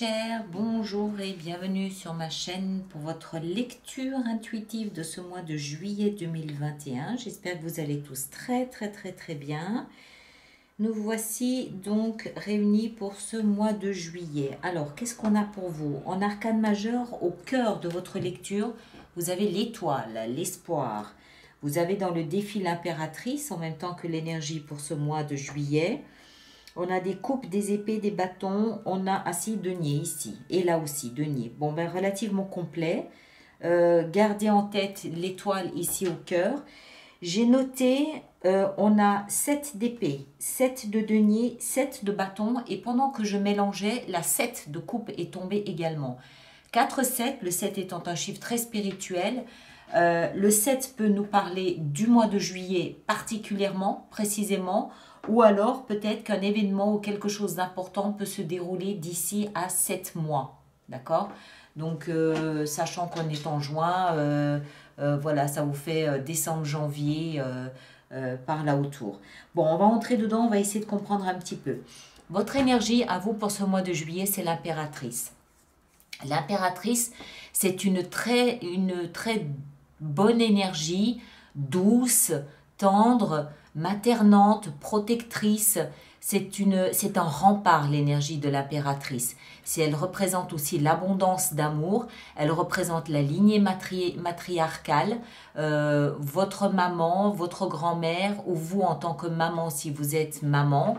chers, bonjour et bienvenue sur ma chaîne pour votre lecture intuitive de ce mois de juillet 2021. J'espère que vous allez tous très bien. Nous voici donc réunis pour ce mois de juillet. Alors, qu'est-ce qu'on a pour vous? En arcane majeur, au cœur de votre lecture, vous avez l'étoile, l'espoir. Vous avez dans le défi l'impératrice en même temps que l'énergie pour ce mois de juillet. On a des coupes, des épées, des bâtons. On a assis denier ici. Et là aussi, denier. Bon, ben relativement complet. Gardez en tête l'étoile ici au cœur. J'ai noté, on a 7 d'épée, 7 de denier, 7 de bâton. Et pendant que je mélangeais, la 7 de coupe est tombée également. 4-7, le 7 étant un chiffre très spirituel. Le 7 peut nous parler du mois de juillet particulièrement, précisément, ou alors peut-être qu'un événement ou quelque chose d'important peut se dérouler d'ici à 7 mois. D'accord? Donc, sachant qu'on est en juin, voilà, ça vous fait décembre, janvier, par là autour. Bon, on va entrer dedans, on va essayer de comprendre un petit peu. Votre énergie à vous pour ce mois de juillet, c'est l'impératrice. L'impératrice, c'est une très bonne énergie, douce, tendre, maternante, protectrice. C'est un rempart, l'énergie de l'impératrice. Elle représente aussi l'abondance d'amour, elle représente la lignée matriarcale, votre maman, votre grand-mère, ou vous en tant que maman si vous êtes maman.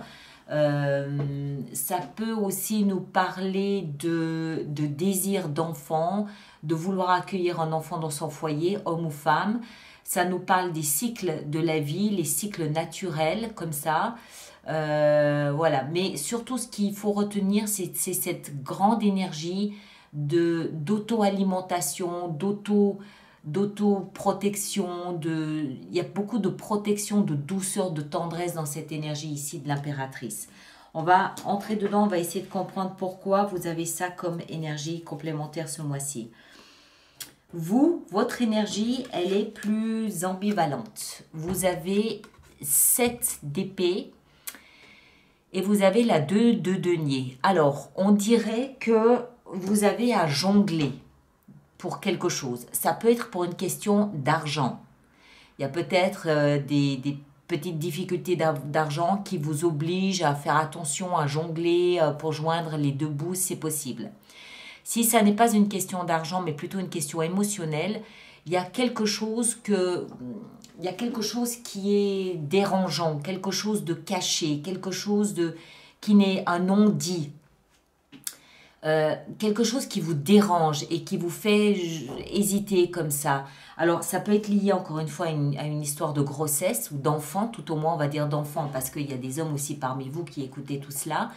Ça peut aussi nous parler de désir d'enfant, de vouloir accueillir un enfant dans son foyer, homme ou femme. Ça nous parle des cycles de la vie, les cycles naturels comme ça. Voilà. Mais surtout, ce qu'il faut retenir, c'est cette grande énergie d'auto-alimentation, d'auto-protection. Il y a beaucoup de protection, de douceur, de tendresse dans cette énergie ici de l'impératrice. On va entrer dedans, on va essayer de comprendre pourquoi vous avez ça comme énergie complémentaire ce mois-ci. Vous, votre énergie, elle est plus ambivalente. Vous avez 7 d'épée et vous avez la 2 de denier. Alors, on dirait que vous avez à jongler pour quelque chose. Ça peut être pour une question d'argent. Il y a peut-être des petites difficultés d'argent qui vous obligent à faire attention, à jongler pour joindre les deux bouts, c'est possible. Si ça n'est pas une question d'argent, mais plutôt une question émotionnelle, il y a quelque chose qui est dérangeant, quelque chose de caché, quelque chose qui n'est un non-dit. Quelque chose qui vous dérange et qui vous fait hésiter comme ça. Alors, ça peut être lié encore une fois à une histoire de grossesse ou d'enfant, tout au moins on va dire d'enfant, parce qu'il y a des hommes aussi parmi vous qui écoutez tout cela.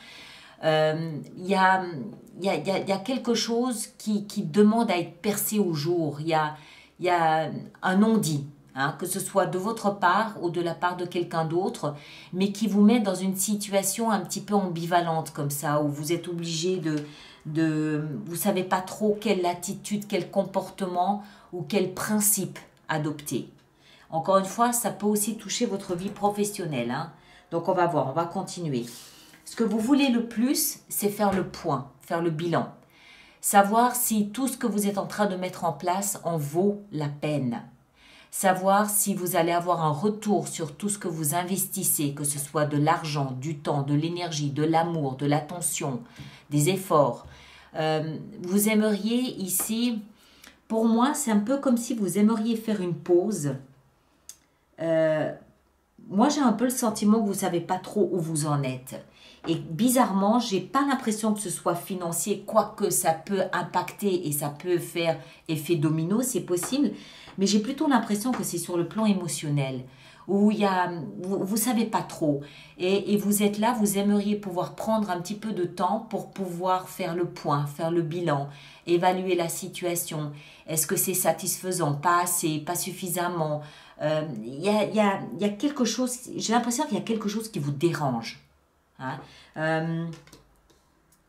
Il y a quelque chose qui demande à être percé au jour. Il y a un non-dit, hein, que ce soit de votre part ou de la part de quelqu'un d'autre, mais qui vous met dans une situation un petit peu ambivalente comme ça, où vous êtes obligé vous savez pas trop quelle attitude, quel comportement ou quel principe adopter. Encore une fois, ça peut aussi toucher votre vie professionnelle, hein. Donc on va voir, on va continuer. Ce que vous voulez le plus, c'est faire le point, faire le bilan. Savoir si tout ce que vous êtes en train de mettre en place en vaut la peine. Savoir si vous allez avoir un retour sur tout ce que vous investissez, que ce soit de l'argent, du temps, de l'énergie, de l'amour, de l'attention, des efforts. Vous aimeriez ici, pour moi, c'est un peu comme si vous aimeriez faire une pause. Moi, j'ai un peu le sentiment que vous ne savez pas trop où vous en êtes. Et bizarrement, je n'ai pas l'impression que ce soit financier, quoique ça peut impacter et ça peut faire effet domino, c'est possible. Mais j'ai plutôt l'impression que c'est sur le plan émotionnel, où vous ne savez pas trop. Et vous êtes là, vous aimeriez pouvoir prendre un petit peu de temps pour pouvoir faire le point, faire le bilan, évaluer la situation. Est-ce que c'est satisfaisant? Pas assez, pas suffisamment? Il y a quelque chose, j'ai l'impression qu'il y a quelque chose qui vous dérange. Hein?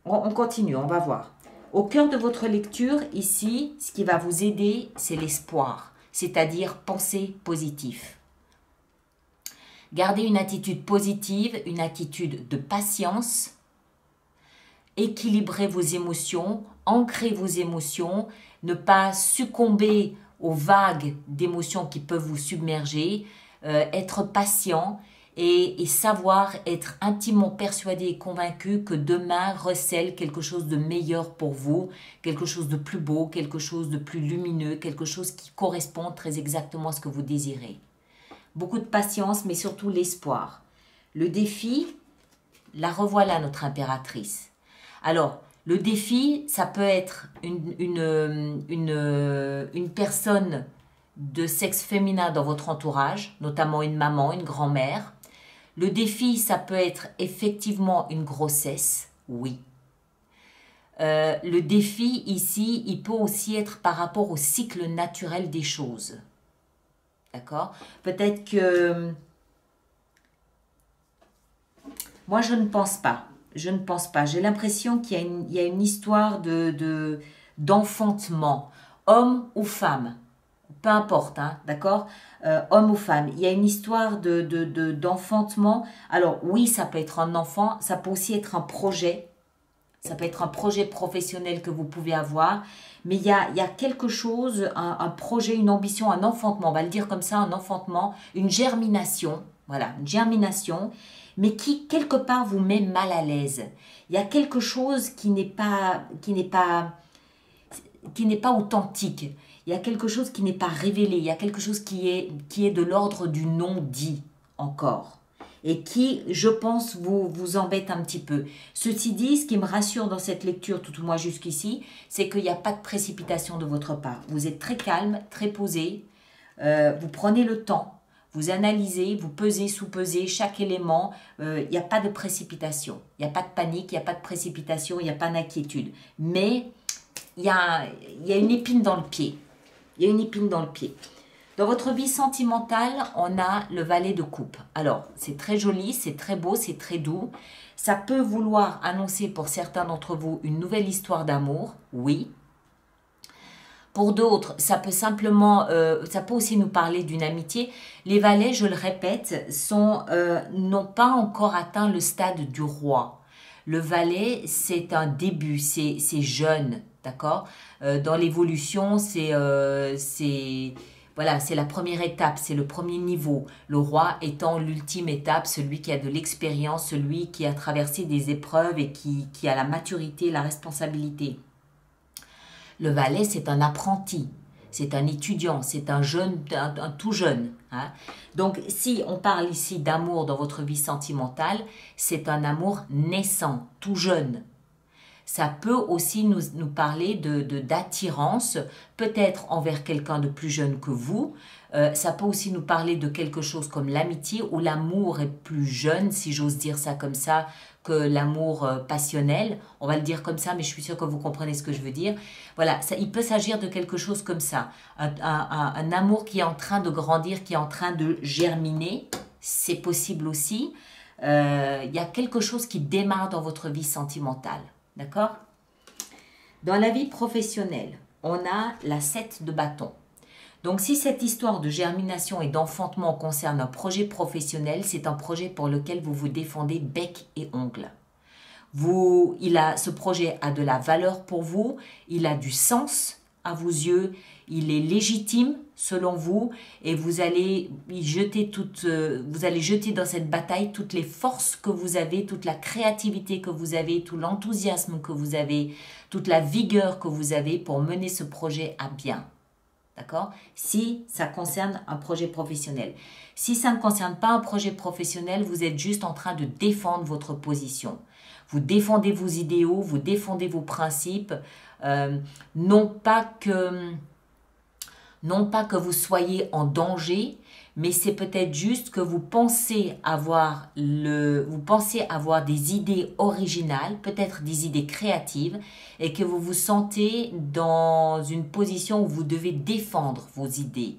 On continue, on va voir. Au cœur de votre lecture, ici, ce qui va vous aider, c'est l'espoir, c'est-à-dire penser positif. Gardez une attitude positive, une attitude de patience équilibrer vos émotions, ancrer vos émotions, ne pas succomber aux vagues d'émotions qui peuvent vous submerger, être patient et savoir être intimement persuadé et convaincu que demain recèle quelque chose de meilleur pour vous, quelque chose de plus beau, quelque chose de plus lumineux, quelque chose qui correspond très exactement à ce que vous désirez. Beaucoup de patience, mais surtout l'espoir. Le défi, la revoilà notre impératrice. Alors, le défi, ça peut être une personne de sexe féminin dans votre entourage, notamment une maman, une grand-mère. Le défi, ça peut être effectivement une grossesse, oui. Le défi ici, il peut aussi être par rapport au cycle naturel des choses. D'accord? Peut-être que... Moi, je ne pense pas. Je ne pense pas. J'ai l'impression qu'il y a une histoire d'enfantement, homme ou femme. Peu importe, hein, d'accord, homme ou femme, il y a une histoire d'enfantement. Alors oui, ça peut être un enfant, ça peut aussi être un projet, ça peut être un projet professionnel que vous pouvez avoir, mais il y a quelque chose, un projet, une ambition, un enfantement, on va le dire comme ça, un enfantement, une germination, voilà, une germination, mais qui quelque part vous met mal à l'aise. Il y a quelque chose qui n'est pas authentique. Il y a quelque chose qui n'est pas révélé, il y a quelque chose qui est de l'ordre du non-dit encore et qui, je pense, vous embête un petit peu. Ceci dit, ce qui me rassure dans cette lecture, tout au moins jusqu'ici, c'est qu'il n'y a pas de précipitation de votre part. Vous êtes très calme, très posé, vous prenez le temps, vous analysez, vous pesez, sous-pesez chaque élément, il n'y a pas de précipitation, il n'y a pas de panique, il n'y a pas de précipitation, il n'y a pas d'inquiétude. Mais il y a une épine dans le pied. Il y a une épine dans le pied. Dans votre vie sentimentale, on a le valet de coupe. Alors, c'est très joli, c'est très beau, c'est très doux. Ça peut vouloir annoncer pour certains d'entre vous une nouvelle histoire d'amour, oui. Pour d'autres, ça peut simplement, ça peut aussi nous parler d'une amitié. Les valets, je le répète, n'ont pas encore atteint le stade du roi. Le valet, c'est un début, c'est jeune, d'accord? Dans l'évolution, voilà, c'est la première étape, c'est le premier niveau. Le roi étant l'ultime étape, celui qui a de l'expérience, celui qui a traversé des épreuves et qui a la maturité, la responsabilité. Le valet, c'est un apprenti, c'est un étudiant, c'est un jeune, un tout jeune. Hein. Donc, si on parle ici d'amour dans votre vie sentimentale, c'est un amour naissant, tout jeune. Ça peut aussi nous parler d'attirance, peut-être envers quelqu'un de plus jeune que vous. Ça peut aussi nous parler de quelque chose comme l'amitié, où l'amour est plus jeune, si j'ose dire ça comme ça, que l'amour passionnel. On va le dire comme ça, mais je suis sûre que vous comprenez ce que je veux dire. Voilà, il peut s'agir de quelque chose comme ça. Un amour qui est en train de grandir, qui est en train de germiner. C'est possible aussi. Il y a quelque chose qui démarre dans votre vie sentimentale. D'accord? Dans la vie professionnelle, on a la 7 de bâton. Donc, si cette histoire de germination et d'enfantement concerne un projet professionnel, c'est un projet pour lequel vous vous défendez bec et ongle. Ce projet a de la valeur pour vous, il a du sens à vos yeux, il est légitime selon vous et vous allez jeter dans cette bataille toutes les forces que vous avez, toute la créativité que vous avez, tout l'enthousiasme que vous avez, toute la vigueur que vous avez pour mener ce projet à bien. D'accord? Si ça concerne un projet professionnel. Si ça ne concerne pas un projet professionnel, vous êtes juste en train de défendre votre position. Vous défendez vos idéaux, vous défendez vos principes, non pas que vous soyez en danger, mais c'est peut-être juste que vous pensez avoir des idées originales, peut-être des idées créatives, et que vous vous sentez dans une position où vous devez défendre vos idées.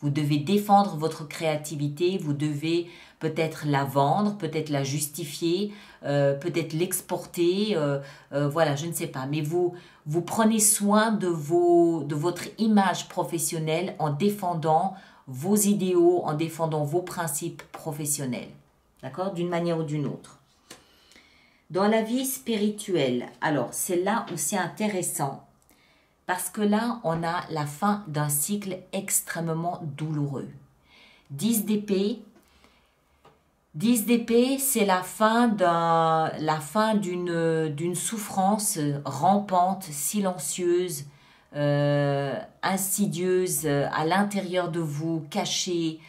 Vous devez défendre votre créativité, vous devez peut-être la vendre, peut-être la justifier, peut-être l'exporter, voilà, je ne sais pas. Mais vous prenez soin de votre image professionnelle en défendant vos idéaux, en défendant vos principes professionnels, d'accord, d'une manière ou d'une autre. Dans la vie spirituelle, alors c'est là où c'est intéressant. Parce que là, on a la fin d'un cycle extrêmement douloureux. 10 d'épée. 10 d'épée, c'est la fin d'une souffrance rampante, silencieuse, insidieuse, à l'intérieur de vous, cachée,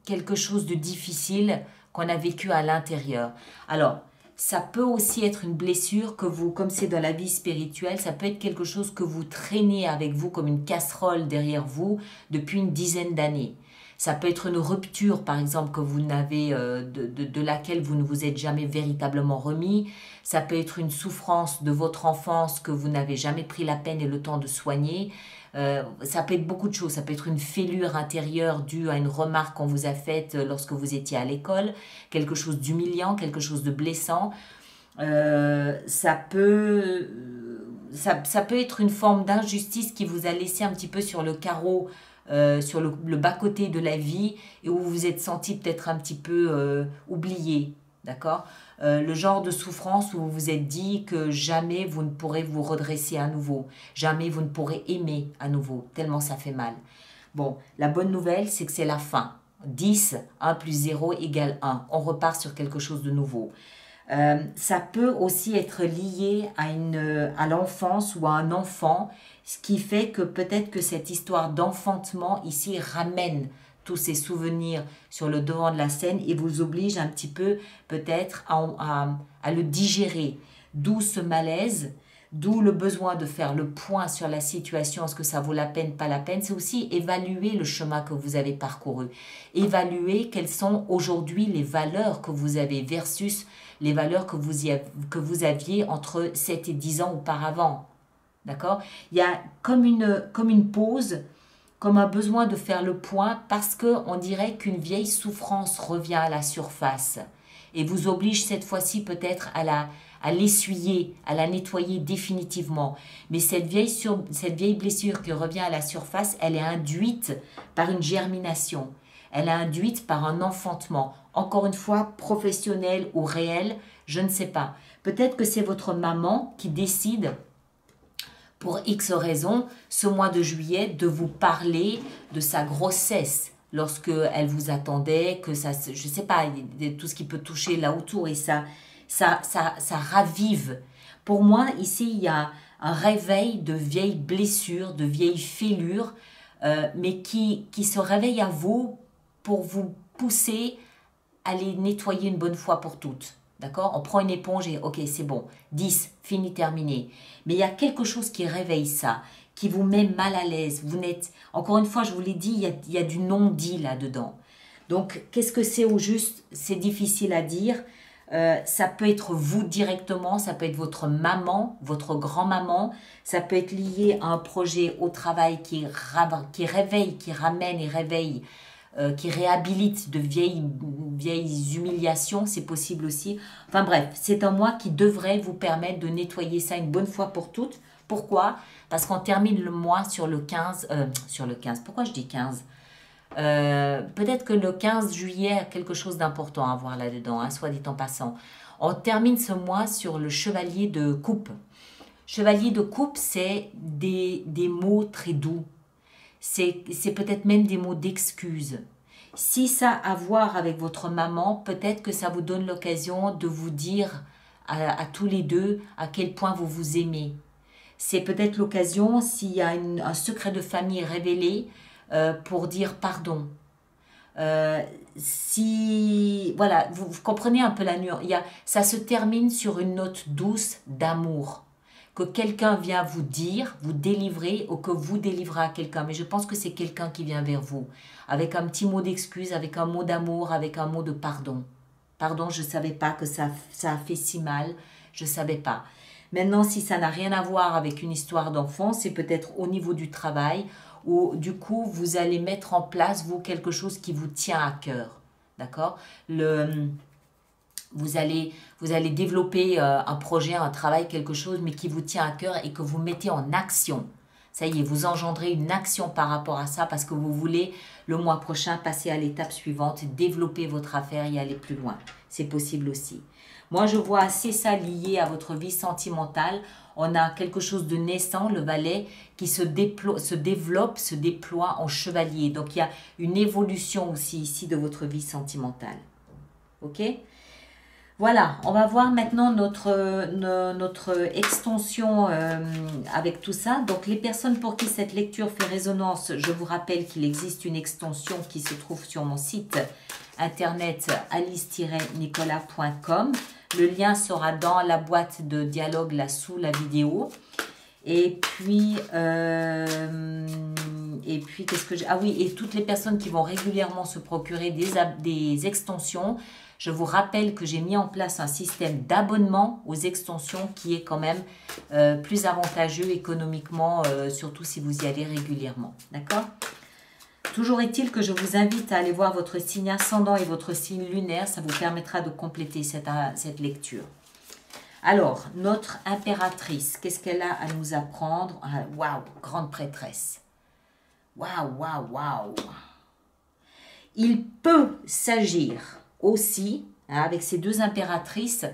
quelque chose de difficile qu'on a vécu à l'intérieur. Alors, ça peut aussi être une blessure que vous, comme c'est dans la vie spirituelle, ça peut être quelque chose que vous traînez avec vous comme une casserole derrière vous depuis une dizaine d'années. Ça peut être une rupture, par exemple, que vous n'avez, de laquelle vous ne vous êtes jamais véritablement remis. Ça peut être une souffrance de votre enfance que vous n'avez jamais pris la peine et le temps de soigner. Ça peut être beaucoup de choses. Ça peut être une fêlure intérieure due à une remarque qu'on vous a faite lorsque vous étiez à l'école, quelque chose d'humiliant, quelque chose de blessant. Ça peut être une forme d'injustice qui vous a laissé un petit peu sur le carreau, sur le bas-côté de la vie et où vous vous êtes senti peut-être un petit peu oublié, d'accord? Le genre de souffrance où vous vous êtes dit que jamais vous ne pourrez vous redresser à nouveau, jamais vous ne pourrez aimer à nouveau, tellement ça fait mal. Bon, la bonne nouvelle, c'est que c'est la fin. 10, 1 plus 0 égale 1. On repart sur quelque chose de nouveau. Ça peut aussi être lié à l'enfance ou à un enfant, ce qui fait que peut-être que cette histoire d'enfantement ici ramène tous ces souvenirs sur le devant de la scène et vous oblige un petit peu peut-être à le digérer. D'où ce malaise, d'où le besoin de faire le point sur la situation, est-ce que ça vaut la peine, pas la peine. C'est aussi évaluer le chemin que vous avez parcouru, évaluer quelles sont aujourd'hui les valeurs que vous avez versus les valeurs que vous aviez entre 7 et 10 ans auparavant. D'accord? Il y a comme une pause, comme un besoin de faire le point parce qu'on dirait qu'une vieille souffrance revient à la surface et vous oblige cette fois-ci peut-être à l'essuyer, à la nettoyer définitivement. Mais cette vieille blessure qui revient à la surface, elle est induite par une germination. Elle est induite par un enfantement. Encore une fois, professionnel ou réel, je ne sais pas. Peut-être que c'est votre maman qui décide, pour X raisons, ce mois de juillet, de vous parler de sa grossesse lorsque elle vous attendait, que ça, je ne sais pas, tout ce qui peut toucher là autour et ça ravive. Pour moi, ici, il y a un réveil de vieilles blessures, de vieilles fêlures, mais qui se réveille à vous pour vous pousser à les nettoyer une bonne fois pour toutes. D'accord? On prend une éponge et ok, c'est bon. 10, fini, terminé. Mais il y a quelque chose qui réveille ça, qui vous met mal à l'aise. Vous n'êtes, encore une fois, je vous l'ai dit, il y a du non-dit là-dedans. Donc, qu'est-ce que c'est au juste? C'est difficile à dire. Ça peut être vous directement, ça peut être votre maman, votre grand-maman, ça peut être lié à un projet au travail qui réveille, qui ramène et réveille, qui réhabilite de vieilles humiliations, c'est possible aussi. Enfin bref, c'est un mois qui devrait vous permettre de nettoyer ça une bonne fois pour toutes. Pourquoi? Parce qu'on termine le mois sur le 15, pourquoi je dis 15? Peut-être que le 15 juillet a quelque chose d'important à voir là-dedans, hein, soit dit en passant. On termine ce mois sur le chevalier de coupe. Chevalier de coupe, c'est des mots très doux. C'est peut-être même des mots d'excuse. Si ça a à voir avec votre maman, peut-être que ça vous donne l'occasion de vous dire à tous les deux à quel point vous vous aimez. C'est peut-être l'occasion, s'il y a un secret de famille révélé, pour dire pardon. Voilà, vous comprenez un peu la nuance. Ça se termine sur une note douce d'amour. Que quelqu'un vient vous dire, vous délivrer ou que vous délivrez à quelqu'un. Mais je pense que c'est quelqu'un qui vient vers vous. Avec un petit mot d'excuse, avec un mot d'amour, avec un mot de pardon. Pardon, je ne savais pas que ça a fait si mal. Je ne savais pas. Maintenant, si ça n'a rien à voir avec une histoire d'enfant, c'est peut-être au niveau du travail où du coup, vous allez mettre en place, vous, quelque chose qui vous tient à cœur. D'accord? Vous allez développer un projet, un travail, quelque chose, mais qui vous tient à cœur et que vous mettez en action. Ça y est, vous engendrez une action par rapport à ça parce que vous voulez, le mois prochain, passer à l'étape suivante, développer votre affaire et aller plus loin. C'est possible aussi. Moi, je vois assez ça lié à votre vie sentimentale. On a quelque chose de naissant, le valet, qui se développe, se déploie en chevalier. Donc, il y a une évolution aussi ici de votre vie sentimentale. Ok? Voilà, on va voir maintenant notre extension avec tout ça. Donc, les personnes pour qui cette lecture fait résonance, je vous rappelle qu'il existe une extension qui se trouve sur mon site internet alice-nicolas.com. Le lien sera dans la boîte de dialogue là sous la vidéo. Et puis qu'est-ce que j'ai... Ah oui, et toutes les personnes qui vont régulièrement se procurer des extensions, je vous rappelle que j'ai mis en place un système d'abonnement aux extensions qui est quand même plus avantageux économiquement, surtout si vous y allez régulièrement. D'accord ? Toujours est-il que je vous invite à aller voir votre signe ascendant et votre signe lunaire. Ça vous permettra de compléter cette lecture. Alors, notre impératrice, qu'est-ce qu'elle a à nous apprendre? Waouh, grande prêtresse. Waouh, waouh, waouh. Il peut s'agir aussi, avec ces deux impératrices,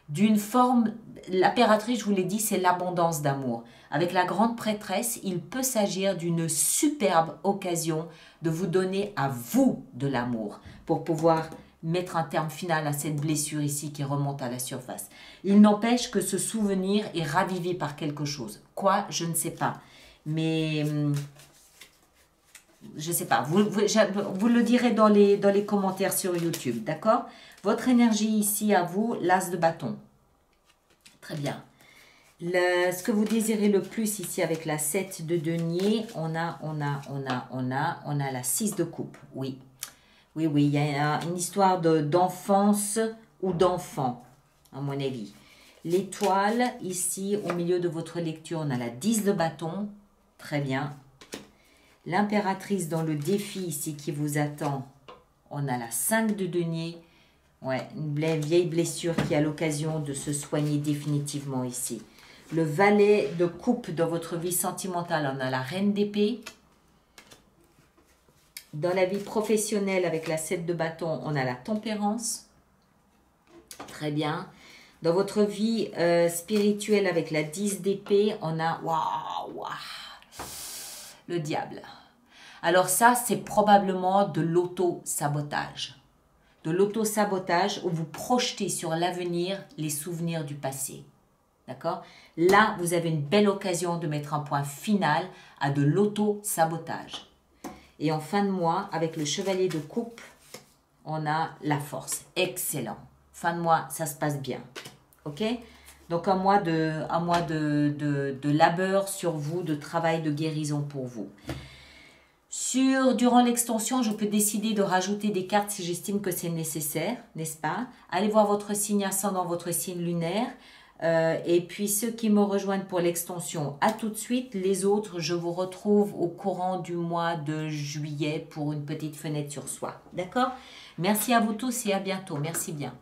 d'une forme... L'impératrice, je vous l'ai dit, c'est l'abondance d'amour. Avec la grande prêtresse, il peut s'agir d'une superbe occasion de vous donner à vous de l'amour pour pouvoir mettre un terme final à cette blessure ici qui remonte à la surface. Il n'empêche que ce souvenir est ravivé par quelque chose. Quoi? Je ne sais pas. Mais je ne sais pas. Vous le direz dans les commentaires sur YouTube. D'accord? Votre énergie ici à vous, l'as de bâton. Très bien. Ce que vous désirez le plus ici avec la 7 de denier, on a la 6 de coupe. Oui. Oui, oui, il y a une histoire d'enfance ou d'enfant, à mon avis. L'étoile, ici, au milieu de votre lecture, on a la 10 de bâton. Très bien. L'impératrice dans le défi ici qui vous attend, on a la 5 de denier. Ouais, une vieille blessure qui a l'occasion de se soigner définitivement ici. Le valet de coupe dans votre vie sentimentale, on a la reine d'épée. Dans la vie professionnelle, avec la 7 de bâton, on a la tempérance. Très bien. Dans votre vie spirituelle, avec la 10 d'épée, on a waouh, le diable. Alors ça, c'est probablement de l'auto-sabotage. De l'auto-sabotage où vous projetez sur l'avenir les souvenirs du passé. D'accord? Là, vous avez une belle occasion de mettre un point final à de l'auto-sabotage. Et en fin de mois, avec le chevalier de coupe, on a la force. Excellent. Fin de mois, ça se passe bien. OK? Donc, un mois de labeur sur vous, de travail, de guérison pour vous. Durant l'extension, je peux décider de rajouter des cartes si j'estime que c'est nécessaire, n'est-ce pas? Allez voir votre signe ascendant, votre signe lunaire. Et puis ceux qui me rejoignent pour l'extension, à tout de suite. Les autres, je vous retrouve au courant du mois de juillet pour une petite fenêtre sur soi. D'accord? Merci à vous tous et à bientôt. Merci bien.